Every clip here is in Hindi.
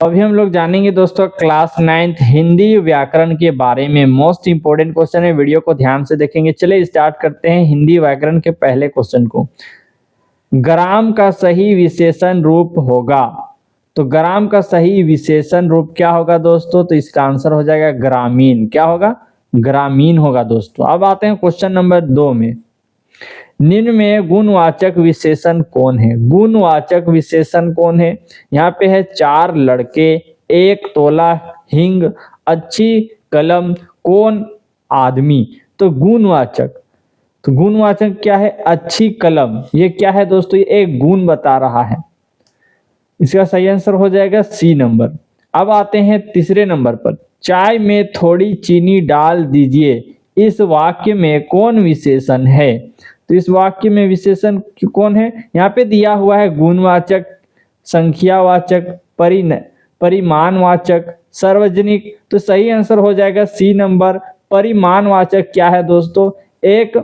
अभी हम लोग जानेंगे दोस्तों क्लास 9th हिंदी व्याकरण के बारे में। मोस्ट इंपोर्टेंट क्वेश्चन है, वीडियो को ध्यान से देखेंगे। चलिए स्टार्ट करते हैं हिंदी व्याकरण के पहले क्वेश्चन को। ग्राम का सही विशेषण रूप होगा, तो ग्राम का सही विशेषण रूप क्या होगा दोस्तों? तो इसका आंसर हो जाएगा ग्रामीण। क्या होगा? ग्रामीण होगा दोस्तों। अब आते हैं क्वेश्चन नंबर 2 में। निम्न में गुणवाचक विशेषण कौन है? गुणवाचक विशेषण कौन है? यहाँ पे है 4 लड़के, 1 तोला हींग, अच्छी कलम, कौन आदमी। तो गुणवाचक, तो गुणवाचक क्या है? अच्छी कलम। ये क्या है दोस्तों? ये एक गुण बता रहा है। इसका सही आंसर हो जाएगा सी नंबर। अब आते हैं तीसरे नंबर पर। चाय में थोड़ी चीनी डाल दीजिए, इस वाक्य में कौन विशेषण है? तो इस वाक्य में विशेषण कौन है? यहाँ पे दिया हुआ है गुणवाचक, संख्यावाचक, परिमाणवाचक, सार्वजनिक। तो सही आंसर हो जाएगा सी नंबर। परिमाणवाचक क्या है दोस्तों? एक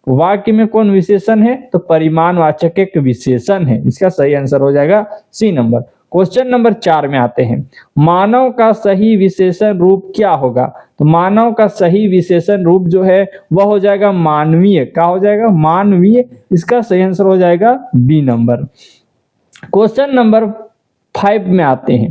वाक्य में कौन विशेषण है? तो परिमाणवाचक एक विशेषण है। इसका सही आंसर हो जाएगा सी नंबर। क्वेश्चन नंबर 4 में आते हैं। मानव का सही विशेषण रूप क्या होगा? तो मानव का सही विशेषण रूप जो है वह हो जाएगा मानवीय। क्या हो जाएगा? मानवीय। इसका सही आंसर हो जाएगा बी नंबर। क्वेश्चन नंबर 5 में आते हैं।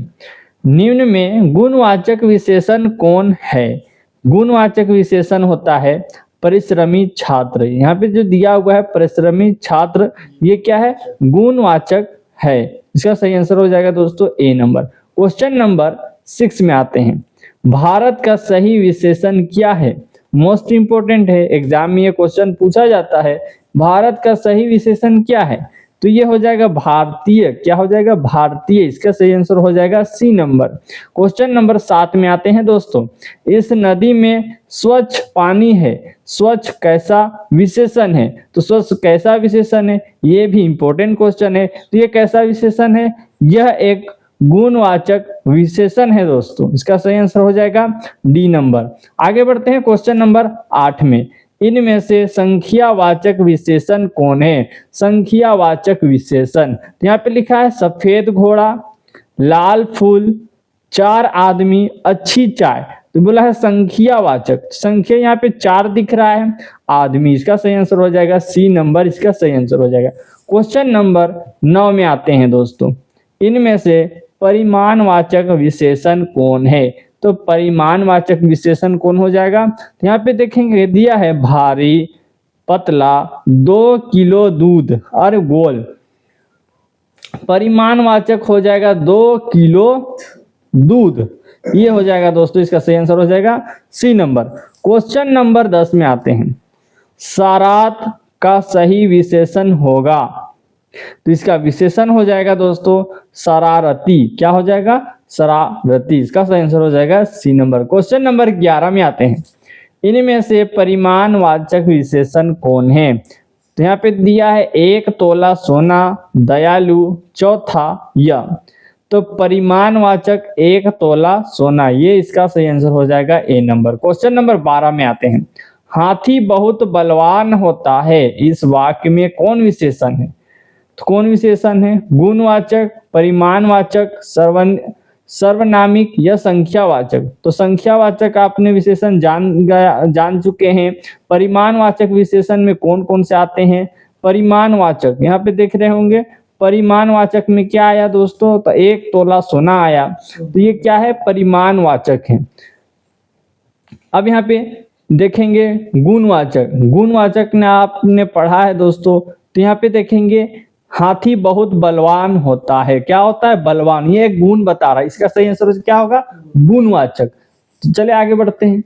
निम्न में गुणवाचक विशेषण कौन है? गुणवाचक विशेषण होता है परिश्रमी छात्र। यहाँ पे जो दिया हुआ है परिश्रमी छात्र, ये क्या है? गुणवाचक है। इसका सही आंसर हो जाएगा दोस्तों ए नंबर। क्वेश्चन नंबर 6 में आते हैं। भारत का सही विशेषण क्या है? मोस्ट इंपोर्टेंट है, एग्जाम में ये क्वेश्चन पूछा जाता है। भारत का सही विशेषण क्या है? तो ये हो जाएगा भारतीय। क्या हो जाएगा? भारतीय। इसका सही आंसर हो जाएगा सी नंबर। क्वेश्चन नंबर 7 में आते हैं दोस्तों। इस नदी में स्वच्छ पानी है, स्वच्छ कैसा विशेषण है? तो स्वच्छ कैसा विशेषण है? ये भी इंपॉर्टेंट क्वेश्चन है। तो ये कैसा विशेषण है? यह एक गुणवाचक विशेषण है दोस्तों। इसका सही आंसर हो जाएगा डी नंबर। आगे बढ़ते हैं क्वेश्चन नंबर 8 में। इनमें से संख्यावाचक विशेषण कौन है? संख्यावाचक विशेषण, तो यहाँ पे लिखा है सफेद घोड़ा, लाल फूल, 4 आदमी, अच्छी चाय। तो बोला है संख्यावाचक। संख्या यहाँ पे 4 दिख रहा है, आदमी। इसका सही आंसर हो जाएगा सी नंबर। इसका सही आंसर हो जाएगा। क्वेश्चन नंबर 9 में आते हैं दोस्तों। इनमें से परिमाणवाचक विशेषण कौन है? तो परिमाणवाचक विशेषण कौन हो जाएगा? तो यहाँ पे देखेंगे दिया है भारी, पतला, 2 किलो दूध और गोल। परिमाणवाचक हो जाएगा 2 किलो दूध। ये हो जाएगा दोस्तों। इसका सही आंसर हो जाएगा सी नंबर। क्वेश्चन नंबर 10 में आते हैं। शरारत का सही विशेषण होगा, तो इसका विशेषण हो जाएगा दोस्तों शरारती। क्या हो जाएगा? शरारती। इसका सही आंसर हो जाएगा सी नंबर। क्वेश्चन नंबर 11 में आते हैं। इनमें से परिमाणवाचक विशेषण कौन है? तो यहाँ पे दिया है 1 तोला सोना, दयालु, चौथा यह। तो परिमाणवाचक 1 तोला सोना, ये इसका सही आंसर हो जाएगा ए नंबर। क्वेश्चन नंबर 12 में आते हैं। हाथी बहुत बलवान होता है, इस वाक्य में कौन विशेषण है? तो कौन विशेषण है? गुणवाचक, परिमाणवाचक, सर्वनामिक या संख्यावाचक। तो संख्यावाचक आपने विशेषण जान चुके हैं। परिमाणवाचक विशेषण में कौन कौन से आते हैं? परिमाणवाचक यहाँ पे देख रहे होंगे। परिमाणवाचक में क्या आया दोस्तों? तो 1 तोला सोना आया। तो ये क्या है? परिमाणवाचक है। अब यहाँ पे देखेंगे गुणवाचक। गुणवाचक ने आपने पढ़ा है दोस्तों। तो यहाँ पे देखेंगे हाथी बहुत बलवान होता है। क्या होता है? बलवान। ये एक गुण बता रहा है। इसका सही आंसर क्या होगा? गुणवाचक। तो चले आगे बढ़ते हैं।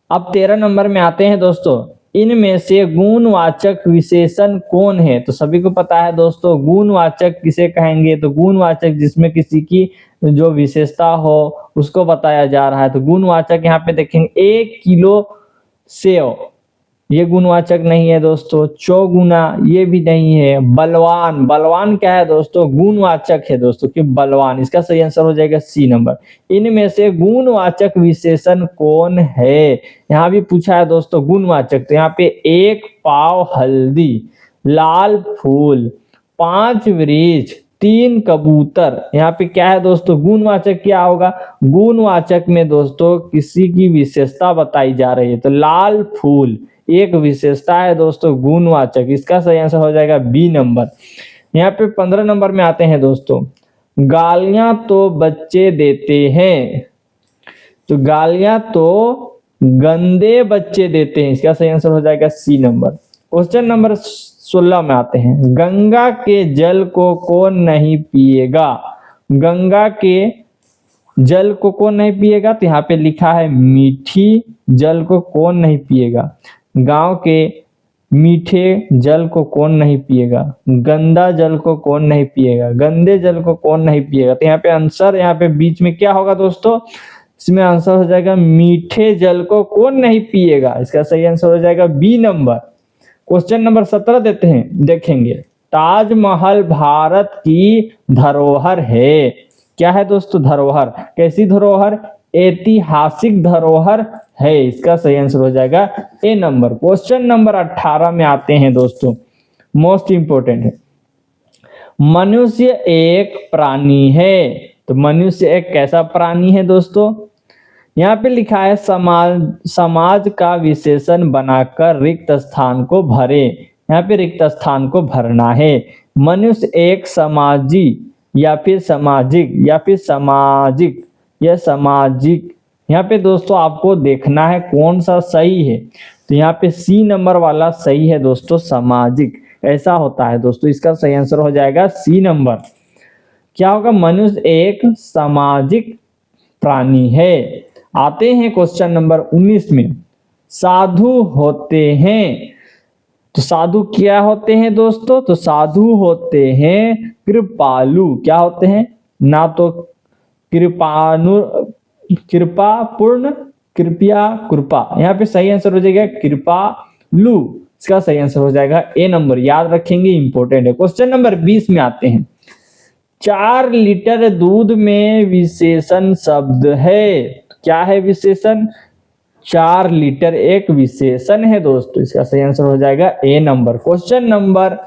अब 13 नंबर में आते हैं दोस्तों। इनमें से गुणवाचक विशेषण कौन है? तो सभी को पता है दोस्तों गुणवाचक किसे कहेंगे? तो गुणवाचक जिसमें किसी की जो विशेषता हो उसको बताया जा रहा है। तो गुणवाचक यहाँ पे देखेंगे 1 किलो सेव, ये गुणवाचक नहीं है दोस्तों। चौगुना, ये भी नहीं है। बलवान, बलवान क्या है दोस्तों? गुणवाचक है दोस्तों कि बलवान। इसका सही आंसर हो जाएगा सी नंबर। इनमें से गुणवाचक विशेषण कौन है? यहाँ भी पूछा है दोस्तों गुणवाचक। तो यहाँ पे 1 पाव हल्दी, लाल फूल, 5 वृक्ष, 3 कबूतर। यहाँ पे क्या है दोस्तों, गुणवाचक क्या होगा, गुणवाचक में दोस्तों किसी की विशेषता बताई जा रही है, तो लाल फूल एक विशेषता है दोस्तों गुणवाचक। इसका सही आंसर हो जाएगा बी नंबर। यहाँ पे 15 नंबर में आते हैं दोस्तों, गालियां तो बच्चे देते हैं, तो गालियां तो गंदे बच्चे देते हैं। इसका सही आंसर हो जाएगा सी नंबर। क्वेश्चन नंबर 16 में आते हैं, गंगा के जल को कौन नहीं पिएगा। गंगा के जल को कौन नहीं पिएगा, तो यहाँ पे लिखा है मीठी जल को कौन नहीं पिएगा। गांव के मीठे जल को कौन नहीं पिएगा, गंदा जल को कौन नहीं पिएगा, गंदे जल को कौन नहीं पिएगा। तो यहाँ पे आंसर, यहाँ पे बीच में क्या होगा दोस्तों, इसमें आंसर हो जाएगा मीठे जल को कौन नहीं पिएगा। इसका सही आंसर हो जाएगा बी नंबर। क्वेश्चन नंबर 17 देते हैं, देखेंगे, ताजमहल भारत की धरोहर है। क्या है दोस्तों, धरोहर। कैसी धरोहर, ऐतिहासिक धरोहर है। इसका सही आंसर हो जाएगा ए नंबर। क्वेश्चन नंबर 18 में आते हैं दोस्तों, मोस्ट इंपोर्टेंट है, मनुष्य एक प्राणी है। तो मनुष्य एक कैसा प्राणी है दोस्तों, यहाँ पे लिखा है समाज का विशेषण बनाकर रिक्त स्थान को भरे। यहाँ पे रिक्त स्थान को भरना है। मनुष्य एक समाजी या फिर सामाजिक या फिर सामाजिक या सामाजिक, यहाँ पे दोस्तों आपको देखना है कौन सा सही है। तो यहाँ पे सी नंबर वाला सही है दोस्तों, सामाजिक ऐसा होता है दोस्तों। इसका सही आंसर हो जाएगा सी नंबर। क्या होगा, मनुष्य एक सामाजिक प्राणी है। आते हैं क्वेश्चन नंबर 19 में, साधु होते हैं। तो साधु क्या होते हैं दोस्तों, तो साधु होते हैं कृपालु। क्या होते हैं, ना तो कृपापूर्ण, कृपा। यहाँ पे सही आंसर हो जाएगा कृपालु। इसका सही आंसर हो जाएगा ए नंबर, याद रखेंगे, इंपॉर्टेंट है। क्वेश्चन नंबर 20 में आते हैं, 4 लीटर दूध में विशेषण शब्द है। क्या है विशेषण, 4 लीटर एक विशेषण है दोस्तों। इसका सही आंसर हो जाएगा ए नंबर। क्वेश्चन नंबर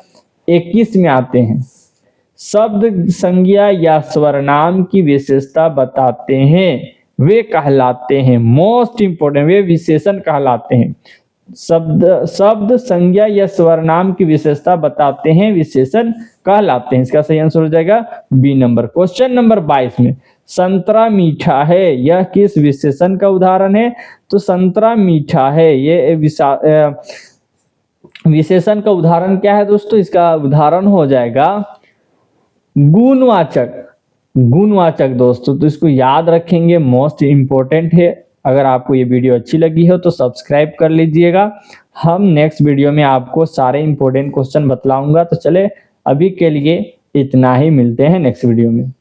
21 में आते हैं, शब्द संज्ञा या स्वरनाम की विशेषता बताते हैं, वे कहलाते हैं, मोस्ट इंपोर्टेंट, वे विशेषण कहलाते हैं। शब्द संज्ञा या स्वरनाम की विशेषता बताते हैं, विशेषण कहलाते हैं। इसका सही आंसर हो जाएगा बी नंबर। क्वेश्चन नंबर 22 में, संतरा मीठा है, यह किस विशेषण का उदाहरण है। तो संतरा मीठा है, ये विशेषण का उदाहरण क्या है दोस्तों, इसका उदाहरण हो जाएगा गुणवाचक। गुणवाचक दोस्तों, तो इसको याद रखेंगे, मोस्ट इंपोर्टेंट है। अगर आपको ये वीडियो अच्छी लगी हो तो सब्सक्राइब कर लीजिएगा। हम नेक्स्ट वीडियो में आपको सारे इंपॉर्टेंट क्वेश्चन बतलाऊंगा। तो चले अभी के लिए इतना ही, मिलते हैं नेक्स्ट वीडियो में।